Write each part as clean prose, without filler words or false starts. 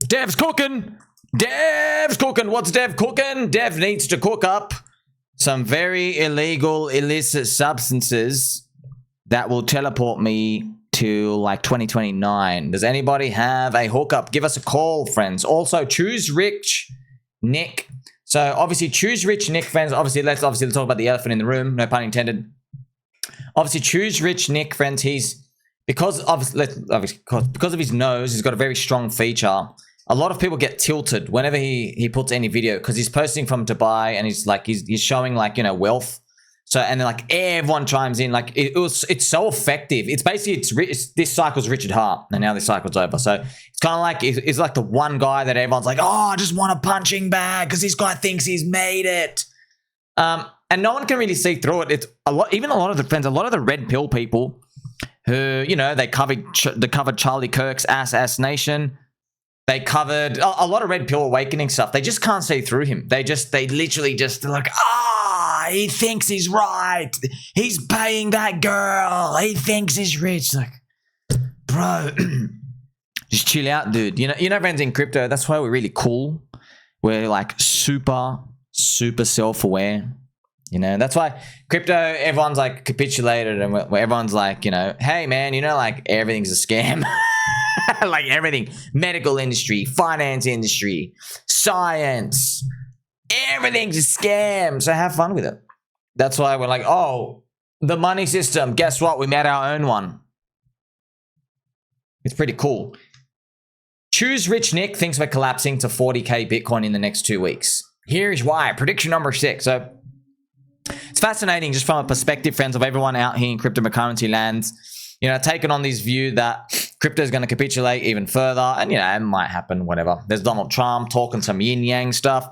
Dev's cooking. Dev's cooking. What's Dev cooking? Dev needs to cook up some very illegal, illicit substances that will teleport me to like 2029. Does anybody have a hookup? Give us a call, friends. Also, choose rich Nick. So obviously, choose rich Nick, friends. Let's talk about the elephant in the room. No pun intended. Obviously, choose rich Nick, friends. He's because of his nose, he's got a very strong feature. A lot of people get tilted whenever he puts any video because he's posting from Dubai and he's showing like, you know, wealth. So, and then like everyone chimes in, like it's so effective. It's basically, this cycle's Richard Hart and now this cycle's over. So it's kind of like, it's like the one guy that everyone's like, oh, I just want a punching bag because this guy thinks he's made it. And no one can really see through it. It's a lot, even a lot of the red pill people who, you know, they covered Charlie Kirk's Ass Nation. They covered a lot of red pill awakening stuff. They just can't see through him. They're like, he thinks he's right. He's paying that girl. He thinks he's rich. Like, bro, just chill out, dude. You know, friends, in crypto, that's why we're really cool. We're like super self-aware. You know, that's why crypto, everyone's like capitulated and everyone's like, you know, hey man, you know, like everything's a scam. Like everything, medical industry, finance industry, science, everything's a scam. So have fun with it. That's why we're like, oh, the money system. Guess what? We made our own one. It's pretty cool. Choose Rich Nick thinks we're collapsing to 40K Bitcoin in the next 2 weeks. Here's why. Prediction number 6. So it's fascinating just from a perspective, friends, of everyone out here in cryptocurrency lands, you know, taking on this view that crypto is going to capitulate even further. And, you know, it might happen, whatever. There's Donald Trump talking some yin yang stuff.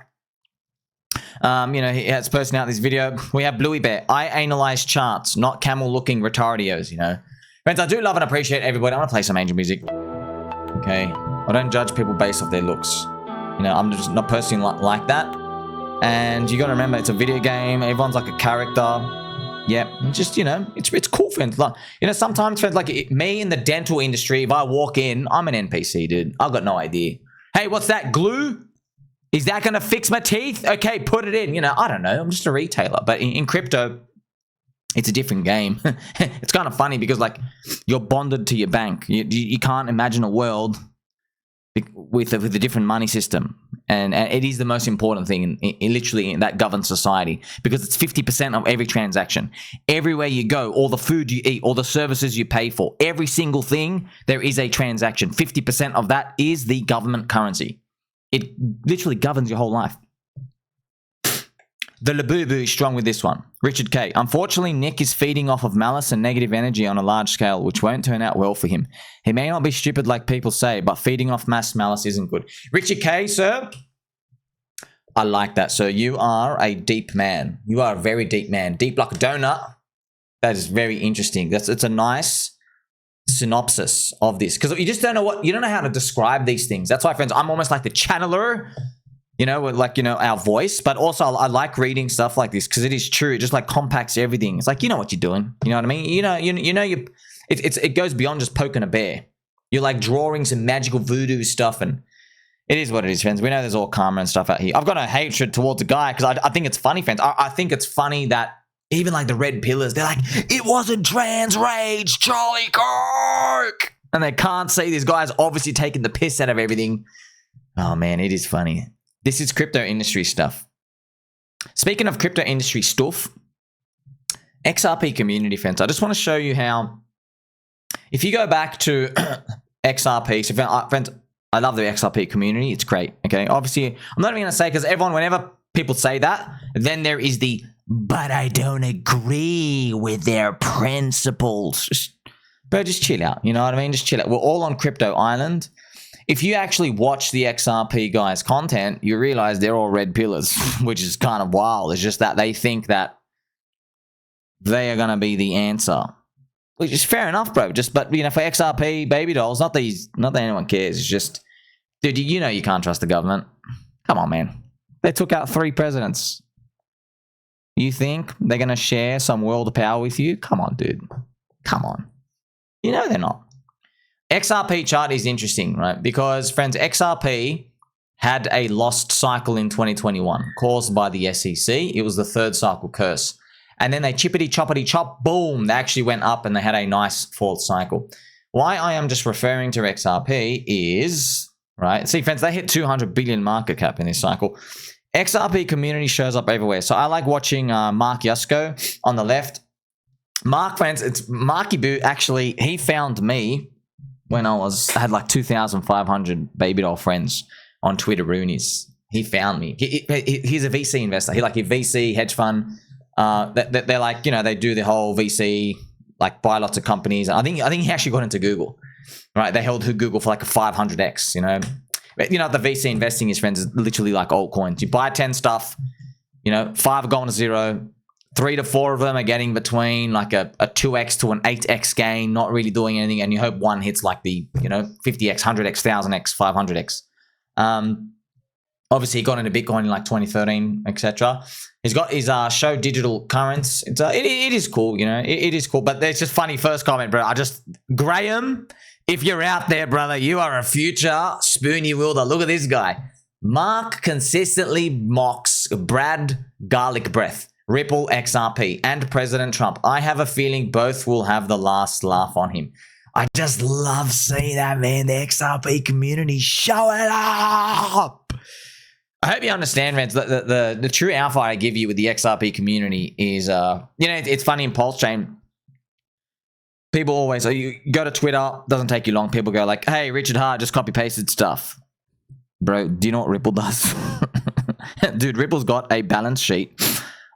You know, he has posting out this video. We have Bluey Bear. I analyze charts, not camel-looking retardios, you know. Friends, I do love and appreciate everybody. I want to play some angel music. Okay. I don't judge people based off their looks. You know, I'm just not personally like that. And you got to remember, it's a video game. Everyone's like a character. Yeah, just, you know, it's cool, friends. Like, you know, sometimes, friends, like me in the dental industry, if I walk in, I'm an NPC, dude. I've got no idea. Hey, what's that, glue? Is that going to fix my teeth? Okay, put it in. You know, I don't know. I'm just a retailer. But in crypto, it's a different game. It's kind of funny because, like, you're bonded to your bank. You can't imagine a world with a different money system. And it is the most important thing literally that governs society, because it's 50% of every transaction. Everywhere you go, all the food you eat, all the services you pay for, every single thing, there is a transaction. 50% of that is the government currency. It literally governs your whole life. The Labubu is strong with this one. Richard K. Unfortunately, Nick is feeding off of malice and negative energy on a large scale, which won't turn out well for him. He may not be stupid like people say, but feeding off mass malice isn't good. Richard K, sir. I like that, sir. You are a deep man. You are a very deep man. Deep like a donut. That is very interesting. It's a nice synopsis of this, because you just don't know how to describe these things. That's why, friends, I'm almost like the channeler. You know, like, you know, our voice, but also I like reading stuff like this because it is true. It just like compacts everything. It's like, you know what you're doing. You know what I mean? It goes beyond just poking a bear. You're like drawing some magical voodoo stuff, and it is what it is, friends. We know there's all karma and stuff out here. I've got a hatred towards a guy because I think it's funny, friends. I think it's funny that even like the red pillars, they're like, it wasn't trans rage, Charlie Kirk. And they can't see this guy's obviously taking the piss out of everything. Oh man, it is funny. This is crypto industry stuff. Speaking of crypto industry stuff, XRP Community, friends, I just want to show you how, if you go back to XRP, so friends, I love the XRP Community. It's great, okay? Obviously, I'm not even going to say, because everyone, whenever people say that, then there is the, but I don't agree with their principles. Just chill out, you know what I mean? Just chill out. We're all on Crypto Island. If you actually watch the XRP guys' content, you realize they're all red pillars, which is kind of wild. It's just that they think that they are going to be the answer, which is fair enough, bro. But you know, for XRP baby dolls, not that anyone cares. It's just, dude, you know you can't trust the government. Come on, man. They took out 3 presidents. You think they're going to share some world power with you? Come on, dude. Come on. You know they're not. XRP chart is interesting, right? Because, friends, XRP had a lost cycle in 2021 caused by the SEC. It was the third cycle curse. And then they chippity choppity chop, boom, they actually went up and they had a nice fourth cycle. Why I am just referring to XRP is, right? See, friends, they hit 200 billion market cap in this cycle. XRP Community shows up everywhere. So I like watching Mark Yusko on the left. Mark, friends, it's Marky Boo. Actually, he found me when I had like 2,500 baby doll friends on Twitter Roonies. He found me. He's a VC investor. He like a VC hedge fund. They're like, you know, they do the whole VC, like buy lots of companies. I think he actually got into Google, right? They held Google for like a 500x, you know. You know, the VC investing, his friends, is literally like altcoins. You buy 10 stuff, you know, 5 are going to 0. 3 to 4 of them are getting between like a 2x to an 8x gain, not really doing anything. And you hope one hits like the, you know, 50x, 100x, 1000x, 500x. Obviously, he got into Bitcoin in like 2013, etc. He's got his show digital currents. It is cool, you know. It is cool, but it's just funny. First comment, bro. Graham, if you're out there, brother, you are a future spoony wielder. Look at this guy. Mark consistently mocks Brad Garlic Breath, Ripple, XRP, and President Trump. I have a feeling both will have the last laugh on him. I just love seeing that, man. The XRP community show it up. I hope you understand, man. The true alpha I give you with the XRP community is, you know, it's funny in Pulse Chain. People always, so you go to Twitter, doesn't take you long. People go like, hey, Richard Hart just copy pasted stuff. Bro, do you know what Ripple does? Dude, Ripple's got a balance sheet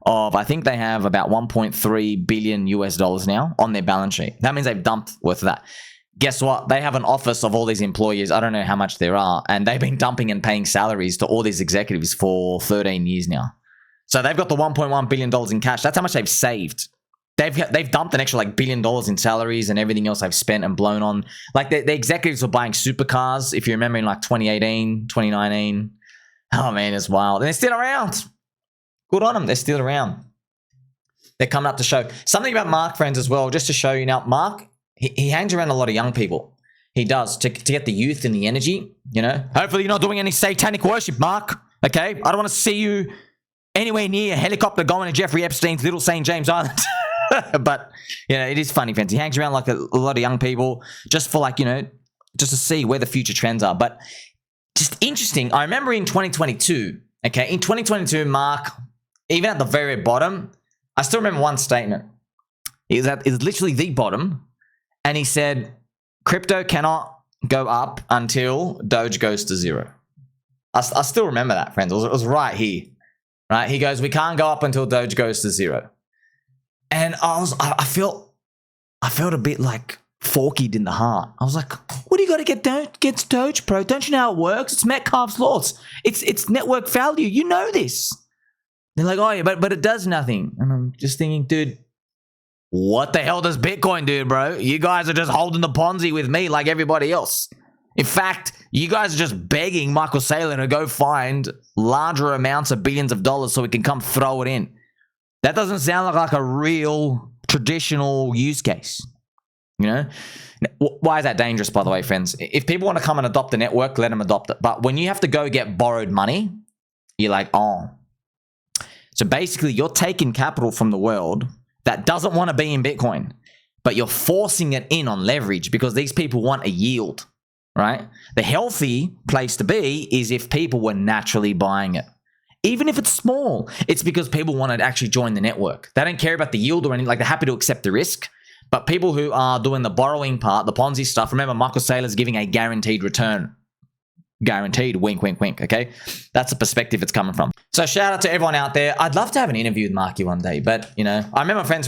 of, I think they have about 1.3 billion US dollars now on their balance sheet. That means they've dumped worth of that. Guess what? They have an office of all these employees. I don't know how much there are. And they've been dumping and paying salaries to all these executives for 13 years now. So they've got the $1.1 billion in cash. That's how much they've saved. They've dumped an extra like $1 billion in salaries and everything else they've spent and blown on. Like the executives were buying supercars, if you remember, in like 2018, 2019. Oh man, it's wild. And they're still around. Good on them. They're still around. They're coming up to show. Something about Mark, friends, as well, just to show you now. Mark, he hangs around a lot of young people. He does, to get the youth and the energy, you know. Hopefully you're not doing any satanic worship, Mark. Okay? I don't want to see you anywhere near a helicopter going to Jeffrey Epstein's little St. James Island. But, you know, it is funny, friends. He hangs around like a lot of young people just for like, you know, just to see where the future trends are. But just interesting. I remember in 2022, okay, in 2022, Mark, even at the very bottom, I still remember one statement. It was literally the bottom. And he said, crypto cannot go up until Doge goes to 0. I still remember that, friends. It was right here. Right? He goes, we can't go up until Doge goes to 0. And I felt a bit like forkied in the heart. I was like, what do you got to get Doge, bro? Don't you know how it works? It's Metcalfe's laws. It's network value. You know this. They're like, oh yeah, but it does nothing. And I'm just thinking, dude, what the hell does Bitcoin do, bro? You guys are just holding the Ponzi with me like everybody else. In fact, you guys are just begging Michael Saylor to go find larger amounts of billions of dollars so we can come throw it in. That doesn't sound like a real traditional use case. You know? Why is that dangerous, by the way, friends? If people want to come and adopt the network, let them adopt it. But when you have to go get borrowed money, you're like, oh. So basically, you're taking capital from the world that doesn't want to be in Bitcoin, but you're forcing it in on leverage because these people want a yield, right? The healthy place to be is if people were naturally buying it. Even if it's small, it's because people want to actually join the network. They don't care about the yield or anything. Like, they're happy to accept the risk. But people who are doing the borrowing part, the Ponzi stuff, remember, Michael Saylor's giving a guaranteed return. Guaranteed, wink, wink, wink, okay? That's the perspective it's coming from. So shout out to everyone out there. I'd love to have an interview with Marky one day, but, you know, I remember my friends,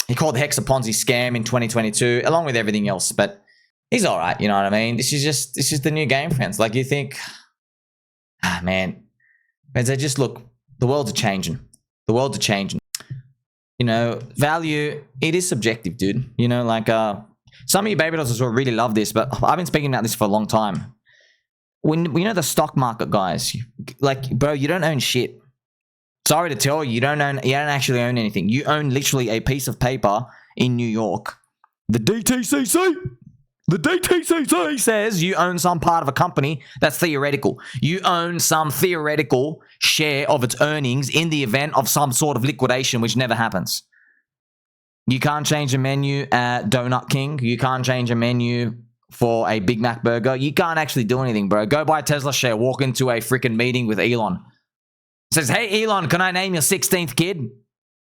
he called the Hex a Ponzi scam in 2022, along with everything else, but he's all right, you know what I mean? This is the new game, friends. Like, you think, man, friends, they just look, the world's a changing. The world's a changing. You know, value, it is subjective, dude. You know, like, some of you baby dolls as well really love this, but I've been speaking about this for a long time. When you know the stock market guys, like, bro, you don't own shit. Sorry to tell you, you don't actually own anything. You own literally a piece of paper in New York. The DTCC, The DTCC says you own some part of a company. That's theoretical. You own some theoretical share of its earnings in the event of some sort of liquidation, which never happens. You can't change a menu at Donut King. You can't change a menu for a Big Mac burger. You can't actually do anything, bro. Go buy a Tesla share. Walk into a freaking meeting with Elon. Says, hey, Elon, can I name your 16th kid?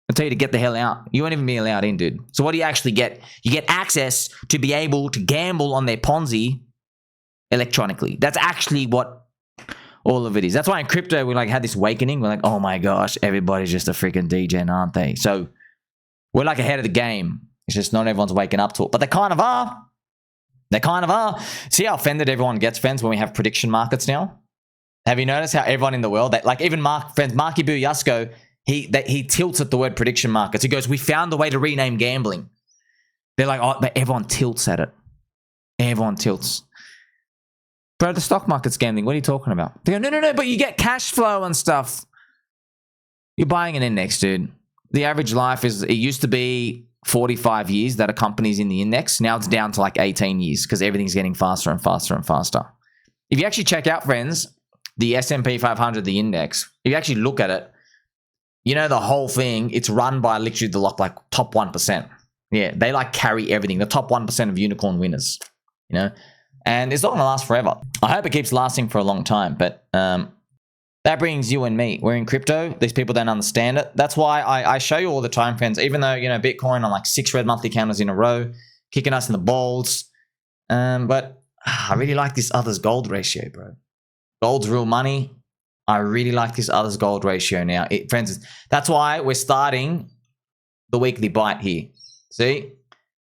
I'll tell you to get the hell out. You won't even be allowed in, dude. So what do you actually get? You get access to be able to gamble on their Ponzi electronically. That's actually what all of it is. That's why in crypto, we like had this awakening. We're like, oh my gosh, everybody's just a freaking degen, aren't they? So we're like ahead of the game. It's just not everyone's waking up to it. But they kind of are. They kind of are. See how offended everyone gets, friends, when we have prediction markets now? Have you noticed how everyone in the world, that, like even Marky Boo Yusko, he tilts at the word prediction markets. He goes, we found the way to rename gambling. They're like, oh, but everyone tilts at it. Everyone tilts. Bro, the stock market's gambling. What are you talking about? They go, no, but you get cash flow and stuff. You're buying an index, dude. The average life is, it used to be 45 years that a company's in the index. Now it's down to like 18 years because everything's getting faster and faster and faster. If you actually check out, friends, the S&P 500, the index, if you actually look at it, you know, the whole thing, it's run by literally the like top 1%. Yeah, they like carry everything. The top 1% of unicorn winners, you know, and it's not going to last forever. I hope it keeps lasting for a long time, but that brings you and me. We're in crypto. These people don't understand it. That's why I show you all the time, friends, even though, you know, Bitcoin on like 6 red monthly candles in a row, kicking us in the balls. But I really like this others gold ratio, bro. Gold's real money. I really like this others gold ratio now. Friends, that's why we're starting the weekly bite here. See?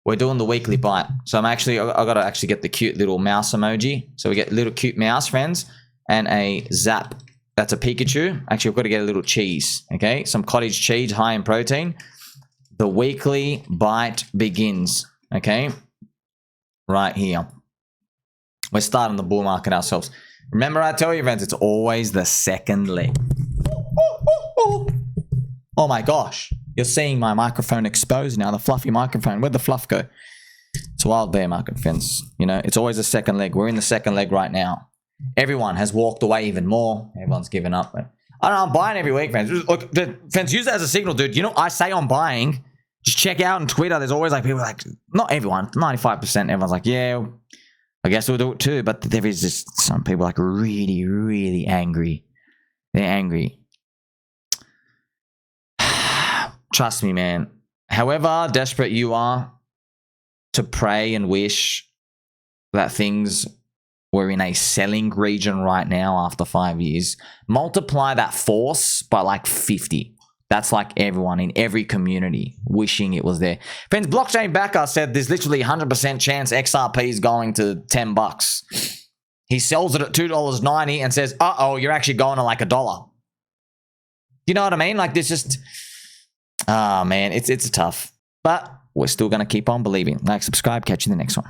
We're doing the weekly bite. So I've got to actually get the cute little mouse emoji. So we get little cute mouse, friends, and a zap. That's a Pikachu. Actually, we've got to get a little cheese, okay? Some cottage cheese, high in protein. The weekly bite begins, okay? Right here. We're starting the bull market ourselves. Remember, I tell you, friends, it's always the second leg. Oh my gosh. You're seeing my microphone exposed now, the fluffy microphone. Where'd the fluff go? It's a wild bear market, friends. You know, it's always the second leg. We're in the second leg right now. Everyone has walked away even more. Everyone's given up. But I don't know, I'm buying every week, friends. Look, friends, use that as a signal, dude. You know, I say I'm buying. Just check out on Twitter. There's always like people like, not everyone, 95%. Everyone's like, yeah, I guess we'll do it too. But there is just some people like really, really angry. They're angry. Trust me, man. However desperate you are to pray and wish that things were in a selling region right now after 5 years, multiply that force by like 50. That's like everyone in every community wishing it was there. Friends, Blockchain Backer said there's literally 100% chance XRP is going to $10. He sells it at $2.90 and says, uh-oh, you're actually going to like $1. You know what I mean? Like this just, man, it's tough. But we're still going to keep on believing. Like, subscribe, catch you in the next one.